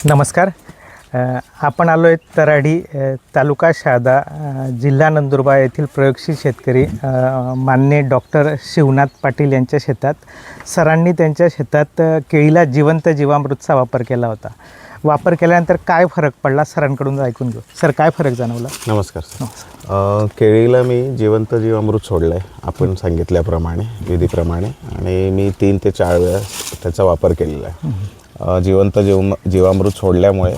नमस्कार. आपण आलो आहे तराडी तालुका शहादा जिल्हा नंदुरबार येथील प्रयोगशील शेतकरी माननीय डॉक्टर शिवनाथ पाटील यांच्या शेतात. सरांनी त्यांच्या शेतात केळीला जिवंत जीवामृतचा वापर केला होता. वापर केल्यानंतर काय फरक पडला सरांकडून ऐकून घेऊ. सर, काय फरक जाणवला? नमस्कार सर. केळीला मी जिवंत जीवामृत सोडलं आहे आपण सांगितल्याप्रमाणे, विधीप्रमाणे, आणि मी 3 ते 4 वेळा त्याचा वापर केलेला आहे. जिवंत जीवामृत सोडल्यामुळे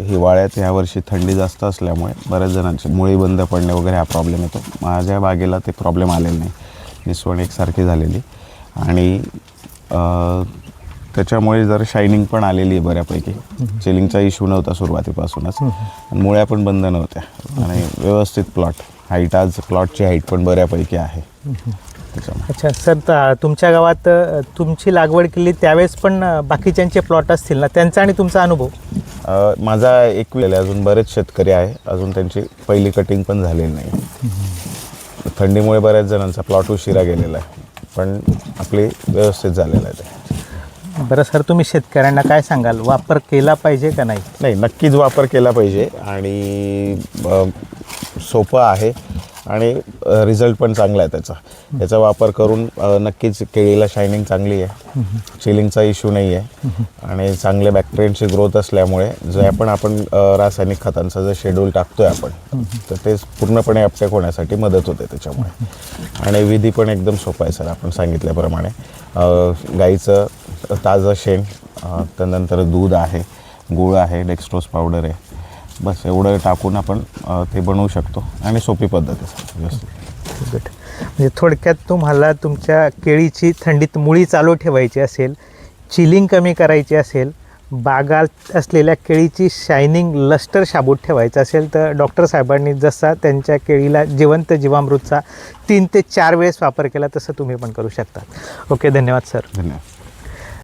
हिवाळ्यात यावर्षी थंडी जास्त असल्यामुळे बऱ्याच जणांची मुळी बंद पडणे वगैरे हा प्रॉब्लेम येतो. माझ्या बागेला ते प्रॉब्लेम आलेला नाही, निस्वण एकसारखी झालेली, आणि त्याच्यामुळे जर शायनिंग पण आलेली आहे बऱ्यापैकी. चिलिंगचा इश्यू नव्हता सुरुवातीपासूनच, आणि मुळ्या पण बंद नव्हत्या, आणि व्यवस्थित हाईट, आज प्लॉटची हाईट पण बऱ्यापैकी आहे. अच्छा सर, तुमच्या गावात तुमची लागवड केली त्यावेळेस पण बाकीच्यांचे प्लॉट असतील ना, त्यांचा आणि तुमचा अनुभव? माझा अजून बरेच शेतकरी आहे, अजून त्यांची पहिली कटिंग पण झालेली नाही. थंडीमुळे बऱ्याच जणांचा प्लॉट उशिरा गेलेला आहे, पण आपली व्यवस्थित झालेलं आहे ते. बरं सर, तुम्ही शेतकऱ्यांना काय सांगाल? वापर केला पाहिजे का नाही? नाही, नक्कीच वापर केला पाहिजे, आणि सोपं आहे, आणि रिझल्ट पण चांगला आहे त्याचा वापर करून. नक्कीच केळीला शायनिंग चांगली आहे, चिलिंगचा इश्यू नाही आहे, आणि चांगले बॅक्टेरियांची ग्रोथ असल्यामुळे जे आपण रासायनिक खतांचं जे शेड्यूल टाकतो आहे आपण, तर ते पूर्णपणे अपटेक होण्यासाठी मदत होते त्याच्यामुळे. आणि विधी पण एकदम सोपा आहे सर, आपण सांगितल्याप्रमाणे. गाईचं ताजं शेण, त्यानंतर दूध आहे, गूळ आहे, डेक्स्ट्रोज पावडर आहे, बस एवढं टाकून आपण ते बनवू शकतो, आणि सोपी पद्धत आहे व्यवस्थित. गुड. म्हणजे थोडक्यात तुम्हाला तुमच्या केळीची थंडीत मुळी चालू ठेवायची असेल, चिलिंग कमी करायची असेल, बागात असलेल्या केळीची शायनिंग लस्टर शाबूत ठेवायचं असेल, तर डॉक्टर साहेबांनी जसा त्यांच्या केळीला जिवंत जीवामृतचा 3 ते 4 वेळेस वापर केला, तसं तुम्ही पण करू शकता. ओके, धन्यवाद सर. धन्यवाद.